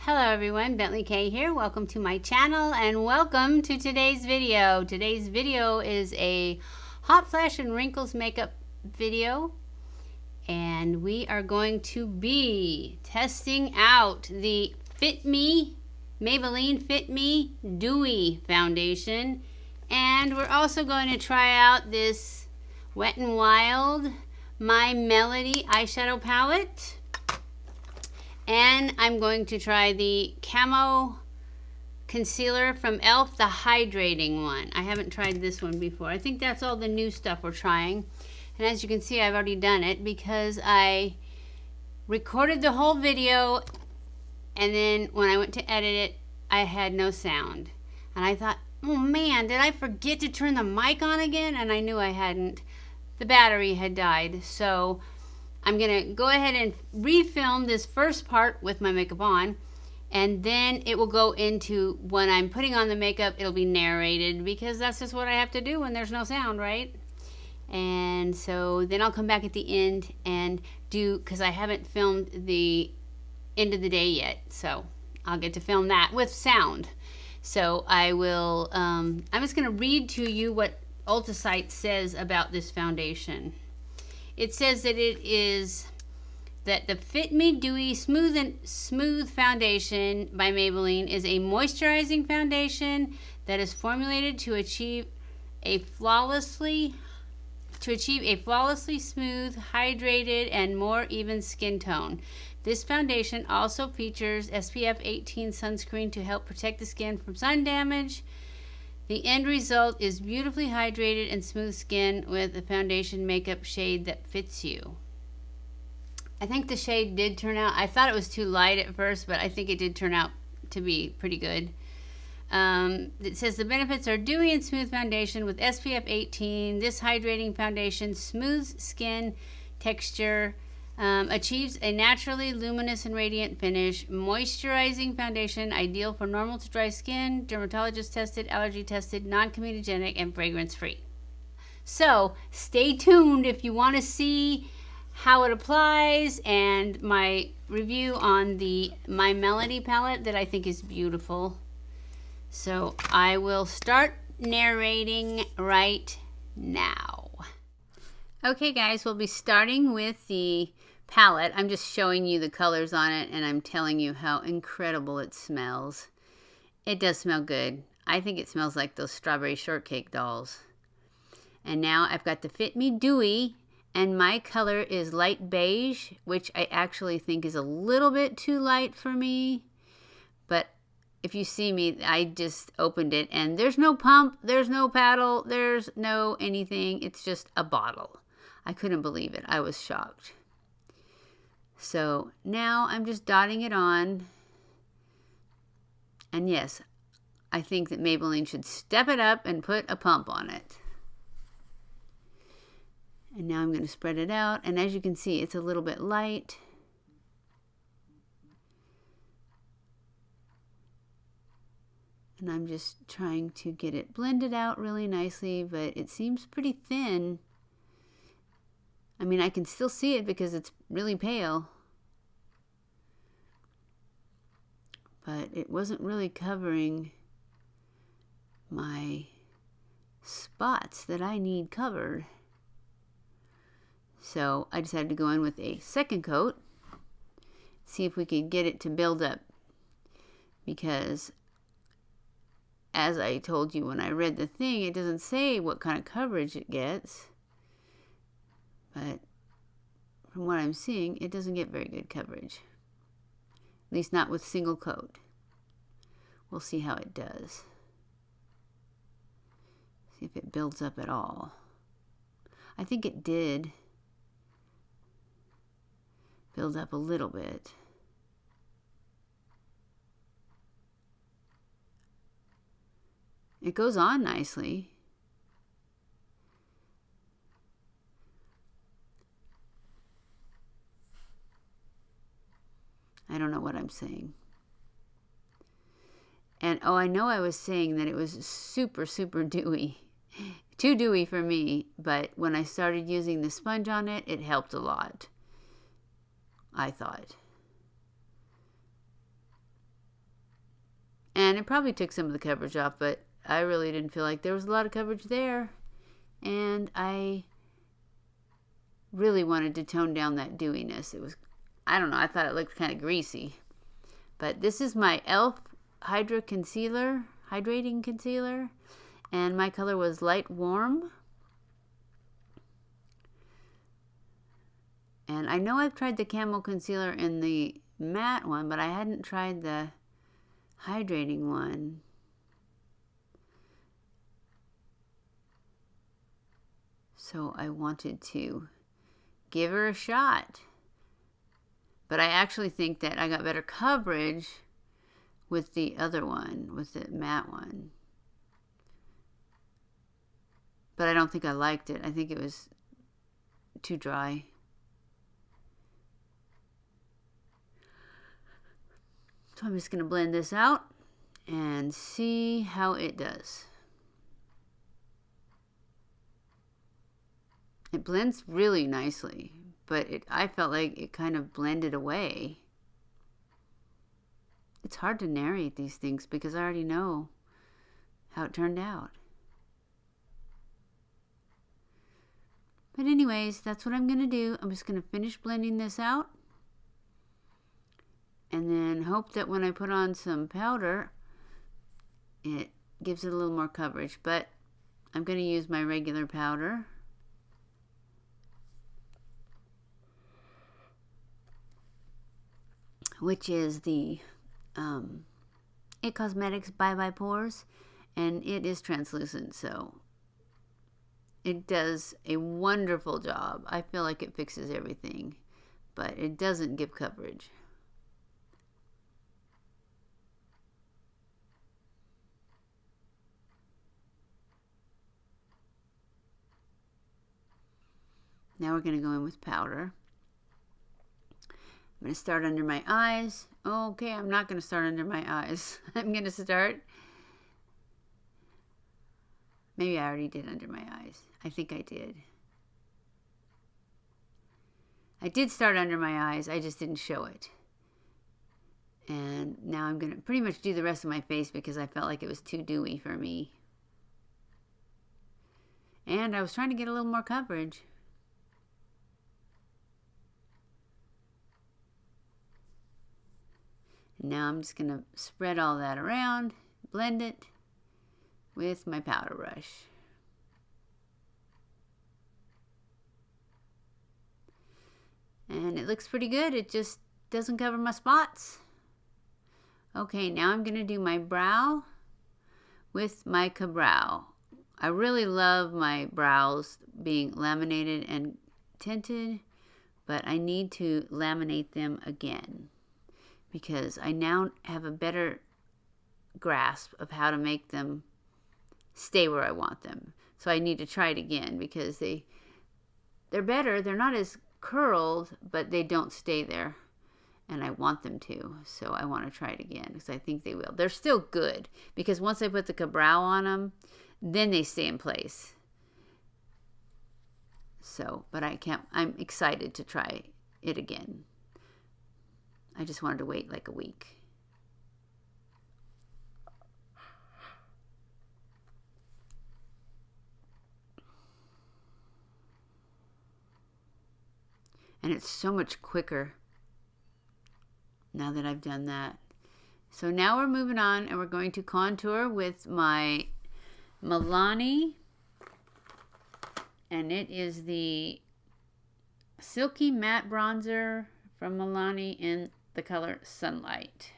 Hello everyone, BentlyK here. Welcome to my channel and welcome to today's video. Today's video is a hot flash and wrinkles makeup video, and we are going to be testing out the Maybelline Fit Me Dewy foundation, and we're also going to try out this Wet n Wild My Melody eyeshadow palette. And I'm going to try the Camo Concealer from e.l.f, the Hydrating one. I haven't tried this one before. I think that's all the new stuff we're trying. And as you can see, I've already done it because I recorded the whole video, and then when I went to edit it, I had no sound. And I thought, oh man, did I forget to turn the mic on again? And I knew I hadn't. The battery had died. So I'm going to go ahead and refilm this first part with my makeup on, and then it will go into, when I'm putting on the makeup, it'll be narrated, because that's just what I have to do when there's no sound, right? And so then I'll come back at the end and do, because I haven't filmed the end of the day yet, so I'll get to film that with sound. So I will, I'm just going to read to you what Ultasite says about this foundation. It says that the Fit Me Dewy Smooth Foundation by Maybelline is a moisturizing foundation that is formulated to achieve a flawlessly smooth, hydrated, and more even skin tone. This foundation also features SPF 18 sunscreen to help protect the skin from sun damage. The end result is beautifully hydrated and smooth skin with a foundation makeup shade that fits you. I think the shade did turn out, I thought it was too light at first, but I think it did turn out to be pretty good. It says the benefits are dewy and smooth foundation with SPF 18. This hydrating foundation smooths skin texture, achieves a naturally luminous and radiant finish. Moisturizing foundation ideal for normal to dry skin, dermatologist tested, allergy tested, non-comedogenic, and fragrance free. So stay tuned if you want to see how it applies and my review on the My Melody palette that I think is beautiful. So I will start narrating right now. Okay guys, we'll be starting with the palette. I'm just showing you the colors on it, and I'm telling you how incredible it smells. It does smell good. I think it smells like those strawberry shortcake dolls. And now I've got the Fit Me Dewy, and my color is light beige, which I actually think is a little bit too light for me. But if you see me, I just opened it, and there's no pump, there's no paddle, there's no anything. It's just a bottle. I couldn't believe it. I was shocked. So now I'm just dotting it on. And yes, I think that Maybelline should step it up and put a pump on it. And now I'm going to spread it out. And as you can see, it's a little bit light. And I'm just trying to get it blended out really nicely, but it seems pretty thin. I mean, I can still see it because it's really pale, but it wasn't really covering my spots that I need covered. So I decided to go in with a second coat, see if we could get it to build up, because as I told you when I read the thing, it doesn't say what kind of coverage it gets. But from what I'm seeing, it doesn't get very good coverage. At least not with single coat. We'll see how it does. See if it builds up at all. I think it did build up a little bit. It goes on nicely. I don't know what I'm saying. And oh, I know I was saying that it was super, super dewy. Too dewy for me, but when I started using the sponge on it, it helped a lot, I thought. And it probably took some of the coverage off, but I really didn't feel like there was a lot of coverage there. And I really wanted to tone down that dewiness. It was, I don't know, I thought it looked kind of greasy. But this is my e.l.f. Hydra Concealer, Hydrating Concealer. And my color was Light Warm. And I know I've tried the Camo Concealer in the matte one, but I hadn't tried the hydrating one. So I wanted to give her a shot. But I actually think that I got better coverage with the other one, with the matte one. But I don't think I liked it. I think it was too dry. So I'm just going to blend this out and see how it does. It blends really nicely, but I felt like it kind of blended away. It's hard to narrate these things because I already know how it turned out. But anyways, that's what I'm going to do. I'm just going to finish blending this out. And then hope that when I put on some powder, it gives it a little more coverage. But I'm going to use my regular powder. Which is the It Cosmetics Bye Bye Pores. And it is translucent, so it does a wonderful job. I feel like it fixes everything, but it doesn't give coverage. Now we're going to go in with powder. I'm going to start under my eyes. Okay, I'm not going to start under my eyes. I'm going to start. Maybe I already did under my eyes. I think I did. I did start under my eyes. I just didn't show it. And now I'm going to pretty much do the rest of my face because I felt like it was too dewy for me. And I was trying to get a little more coverage. Now I'm just going to spread all that around, blend it with my powder brush. And it looks pretty good. It just doesn't cover my spots. Okay, now I'm going to do my brow with my Ka-Brow. I really love my brows being laminated and tinted, but I need to laminate them again, because I now have a better grasp of how to make them stay where I want them. So I need to try it again because they're better. They're not as curled, but they don't stay there. And I want them to. So I want to try it again because I think they will. They're still good because once I put the Ka-Brow on them, then they stay in place. So, but I'm excited to try it again. I just wanted to wait like a week. And it's so much quicker now that I've done that. So now we're moving on and we're going to contour with my Milani. And it is the Silky Matte Bronzer from Milani in the color Sunlight.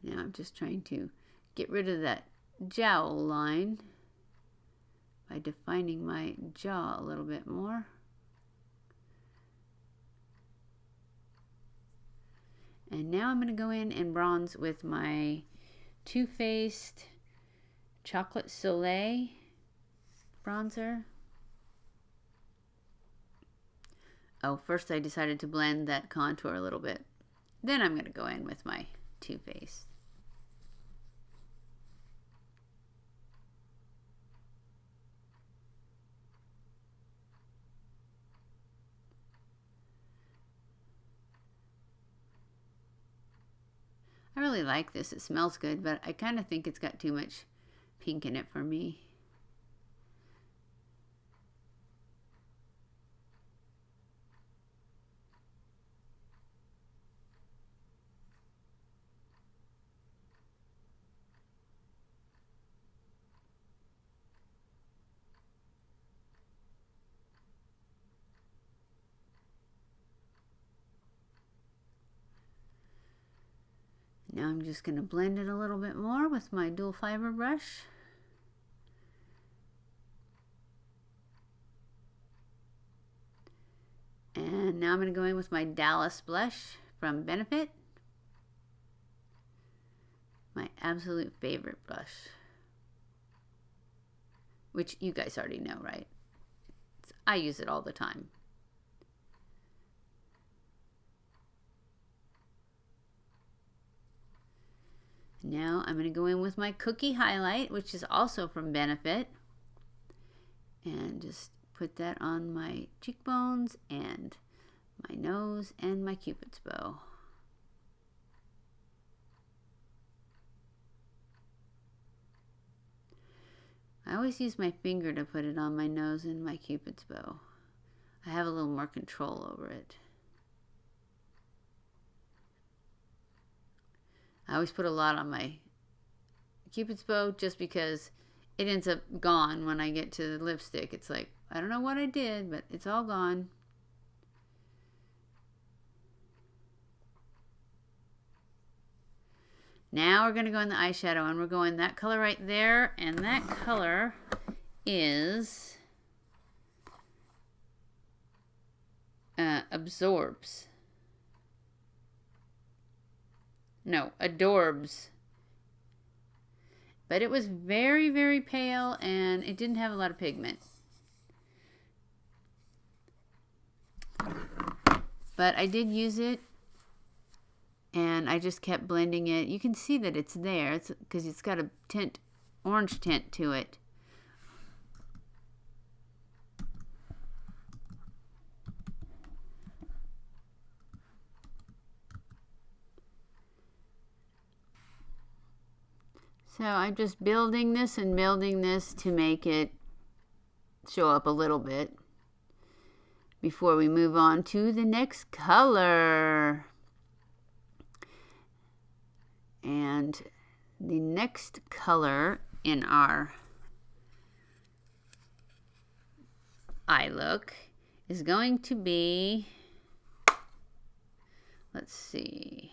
Now I'm just trying to get rid of that jowl line by defining my jaw a little bit more. And now I'm going to go in and bronze with my Too Faced Chocolate Soleil bronzer. Oh, first I decided to blend that contour a little bit. Then I'm going to go in with my Too Faced. I really like this. It smells good, but I kind of think it's got too much pink in it for me. Now I'm just going to blend it a little bit more with my dual fiber brush. And now I'm going to go in with my Dallas blush from Benefit. My absolute favorite blush. Which you guys already know, right? I use it all the time. Now I'm going to go in with my Cookie Highlight, which is also from Benefit. And just put that on my cheekbones and my nose and my Cupid's bow. I always use my finger to put it on my nose and my Cupid's bow. I have a little more control over it. I always put a lot on my Cupid's bow just because it ends up gone when I get to the lipstick. It's like, I don't know what I did, but it's all gone. Now we're going to go in the eyeshadow, and we're going that color right there, and that color is Absorbs. No, Adorbs. But it was very, very pale, and it didn't have a lot of pigment. But I did use it, and I just kept blending it. You can see that it's there. It's because it's got a tint, orange tint to it. So I'm just building this and building this to make it show up a little bit before we move on to the next color. And the next color in our eye look is going to be, let's see,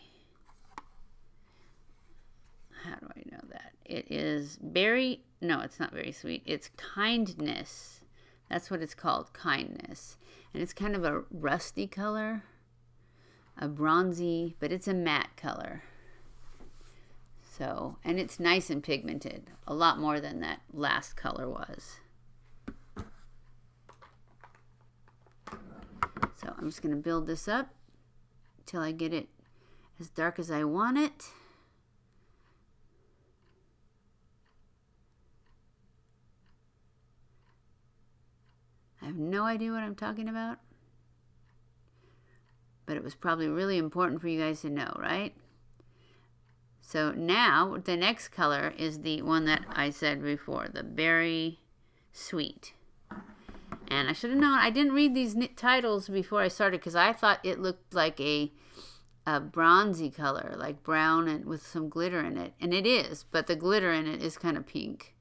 how do I know that? It is Berry, no, it's not Very Sweet. It's Kindness. That's what it's called, Kindness. And it's kind of a rusty color, a bronzy, but it's a matte color. So, and it's nice and pigmented, a lot more than that last color was. So I'm just going to build this up till I get it as dark as I want it. I have no idea what I'm talking about, but it was probably really important for you guys to know, right? So now the next color is the one that I said before, the Berry Sweet. And I should have known, I didn't read these titles before I started because I thought it looked like a bronzy color, like brown and with some glitter in it. And it is, but the glitter in it is kind of pink.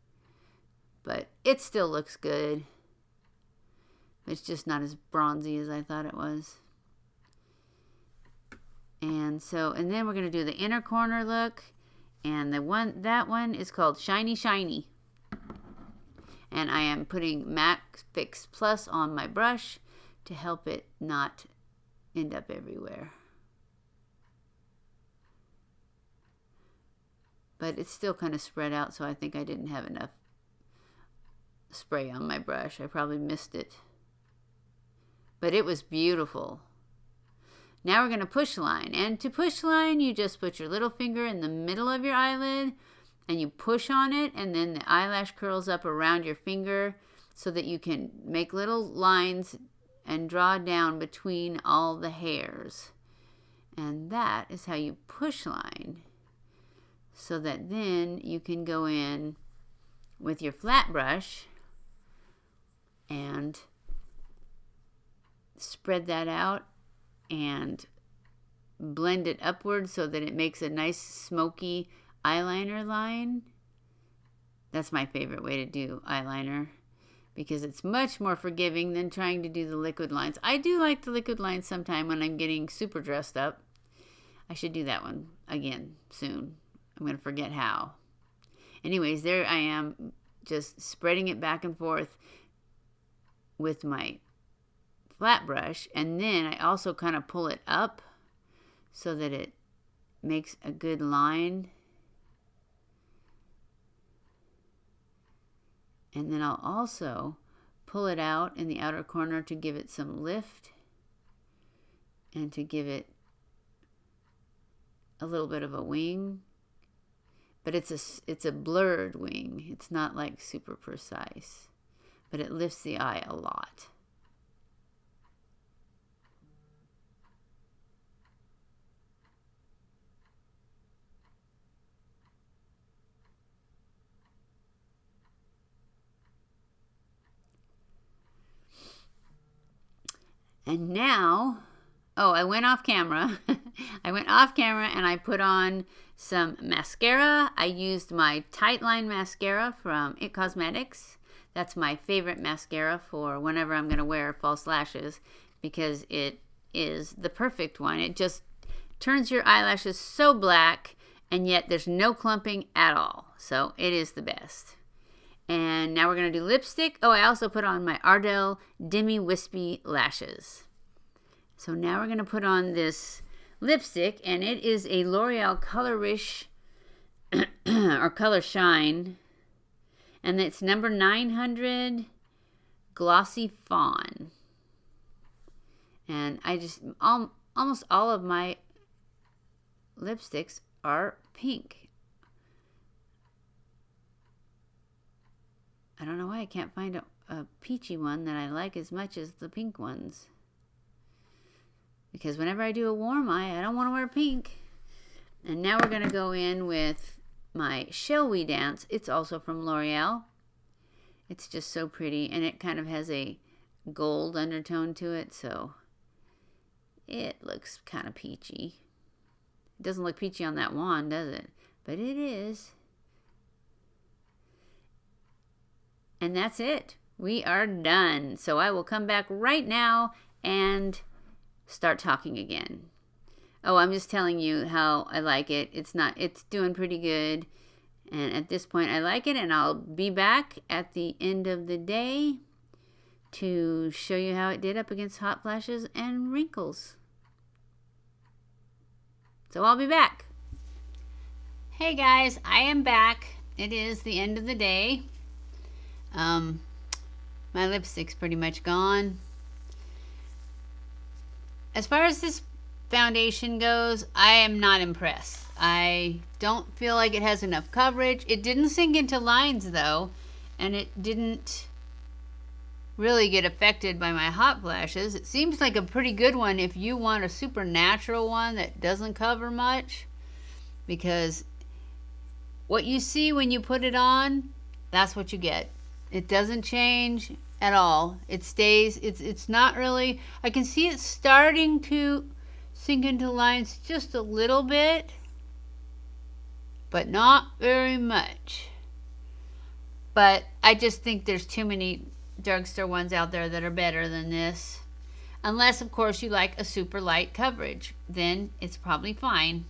But it still looks good. It's just not as bronzy as I thought it was. And so, and then we're going to do the inner corner look. And that one is called Shiny Shiny. And I am putting MAC Fix Plus on my brush to help it not end up everywhere. But it's still kind of spread out, so I think I didn't have enough spray on my brush. I probably missed it. But it was beautiful. Now we're going to push line. And to push line, you just put your little finger in the middle of your eyelid and you push on it, and then the eyelash curls up around your finger so that you can make little lines and draw down between all the hairs. And that is how you push line, so that then you can go in with your flat brush and spread that out and blend it upward so that it makes a nice smoky eyeliner line. That's my favorite way to do eyeliner, because it's much more forgiving than trying to do the liquid lines. I do like the liquid lines sometime when I'm getting super dressed up. I should do that one again soon. I'm going to forget how. Anyways, there I am, just spreading it back and forth with my flat brush, and then I also kind of pull it up so that it makes a good line. And then I'll also pull it out in the outer corner to give it some lift and to give it a little bit of a wing. But it's a blurred wing. It's not like super precise, but it lifts the eye a lot. And now, I went off camera. I went off camera and I put on some mascara. I used my Tightline mascara from It Cosmetics. That's my favorite mascara for whenever I'm going to wear false lashes, because it is the perfect one. It just turns your eyelashes so black, and yet there's no clumping at all. So it is the best. And now we're going to do lipstick. Oh, I also put on my Ardell Demi Wispy Lashes. So now we're going to put on this lipstick, and it is a L'Oreal Colorish or Color Shine. And it's number 900 Glossy Fawn. And I just, almost all of my lipsticks are pink. I don't know why I can't find a peachy one that I like as much as the pink ones. Because whenever I do a warm eye, I don't want to wear pink. And now we're going to go in with my Shall We Dance. It's also from L'Oreal. It's just so pretty, and it kind of has a gold undertone to it, so it looks kind of peachy. It doesn't look peachy on that wand, does it? But it is. And that's it. We are done. So I will come back right now and start talking again. Oh, I'm just telling you how I like it. It's doing pretty good. And at this point, I like it. And I'll be back at the end of the day to show you how it did up against hot flashes and wrinkles. So I'll be back. Hey guys, I am back. It is the end of the day. My lipstick's pretty much gone. As far as this foundation goes, I am not impressed. I don't feel like it has enough coverage. It didn't sink into lines though, and it didn't really get affected by my hot flashes. It seems like a pretty good one if you want a super natural one that doesn't cover much, because what you see when you put it on, that's what you get. It doesn't change at all. It stays, it's not really, I can see it starting to sink into lines just a little bit, but not very much. But I just think there's too many drugstore ones out there that are better than this. Unless, of course, you like a super light coverage. Then it's probably fine.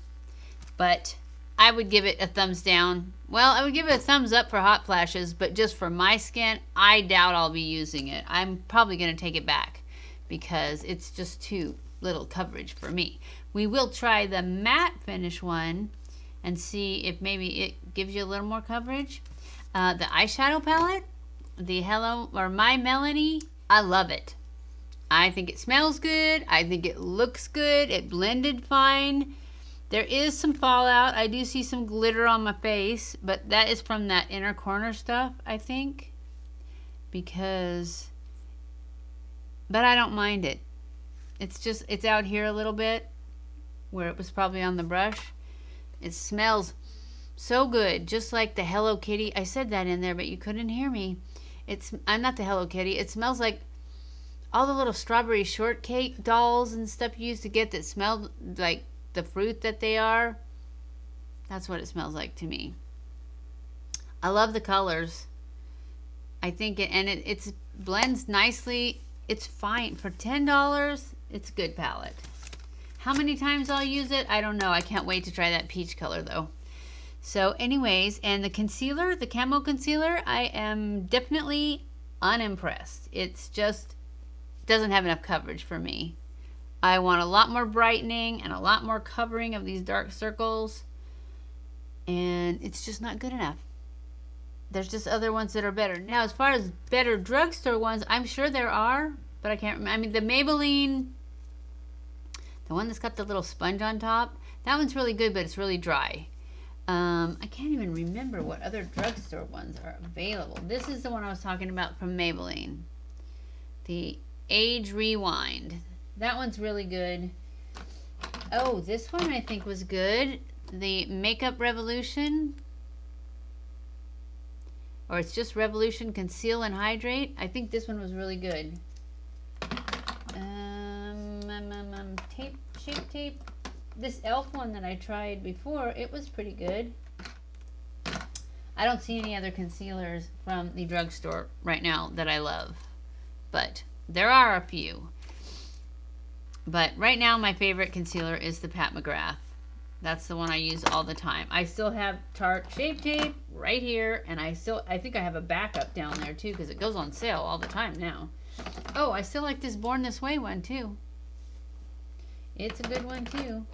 But I would give it a thumbs down. Well, I would give it a thumbs up for hot flashes, but just for my skin, I doubt I'll be using it. I'm probably going to take it back because it's just too little coverage for me. We will try the matte finish one and see if maybe it gives you a little more coverage. The eyeshadow palette, the Hello or My Melanie, I love it. I think it smells good. I think it looks good. It blended fine. There is some fallout. I do see some glitter on my face, but that is from that inner corner stuff, I think. But I don't mind it. It's out here a little bit where it was probably on the brush. It smells so good, just like the Hello Kitty. I said that in there, but you couldn't hear me. I'm not the Hello Kitty. It smells like all the little strawberry shortcake dolls and stuff you used to get that smelled like the fruit that they are. That's what it smells like to me. I love the colors. I think it blends nicely. It's fine for $10. It's a good palette. How many times I'll use it, I don't know. I can't wait to try that peach color though. So anyways, and the concealer, the Camo Concealer, I am definitely unimpressed. It's just doesn't have enough coverage for me. I want a lot more brightening and a lot more covering of these dark circles, and it's just not good enough. There's just other ones that are better. Now, as far as better drugstore ones, I'm sure there are, but I can't remember. I mean, the Maybelline, the one that's got the little sponge on top, that one's really good, but it's really dry. I can't even remember what other drugstore ones are available. This is the one I was talking about from Maybelline. The Age Rewind. That one's really good. Oh, this one I think was good. The Makeup Revolution. Or it's just Revolution Conceal and Hydrate. I think this one was really good. Shape tape. This e.l.f. one that I tried before, it was pretty good. I don't see any other concealers from the drugstore right now that I love, but there are a few. But right now my favorite concealer is the Pat McGrath. That's the one I use all the time. I still have Tarte Shape Tape right here, and I think I have a backup down there too, because it goes on sale all the time now. Oh, I still like this Born This Way one too. It's a good one too.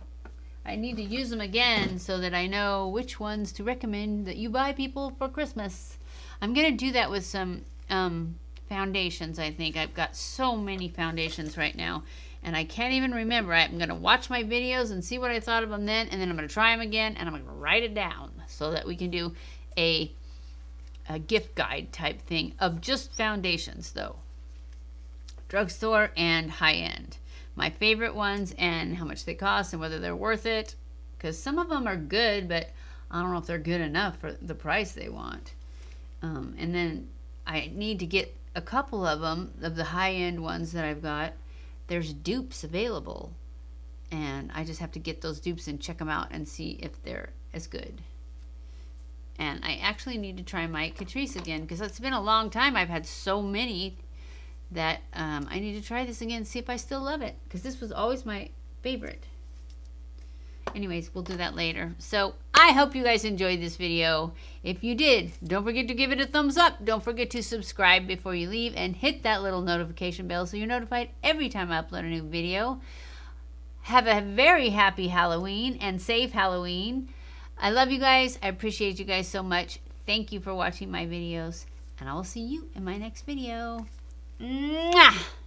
I need to use them again so that I know which ones to recommend that you buy people for Christmas. I'm going to do that with some foundations, I think. I've got so many foundations right now, and I can't even remember. I'm going to watch my videos and see what I thought of them then, and then I'm going to try them again, and I'm going to write it down so that we can do a gift guide type thing of just foundations, though. Drugstore and high-end. My favorite ones and how much they cost and whether they're worth it, because some of them are good, but I don't know if they're good enough for the price they want. And then I need to get a couple of them, of the high-end ones that I've got. There's dupes available, and I just have to get those dupes and check them out and see if they're as good. And I actually need to try my Catrice again, because it's been a long time. I've had so many that I need to try this again, see if I still love it, because this was always my favorite. Anyways, we'll do that later. So I hope you guys enjoyed this video. If you did, don't forget to give it a thumbs up. Don't forget to subscribe before you leave, and hit that little notification bell so you're notified every time I upload a new video. Have a very happy Halloween and safe Halloween. I love you guys. I appreciate you guys so much. Thank you for watching my videos, and I will see you in my next video. Mwah!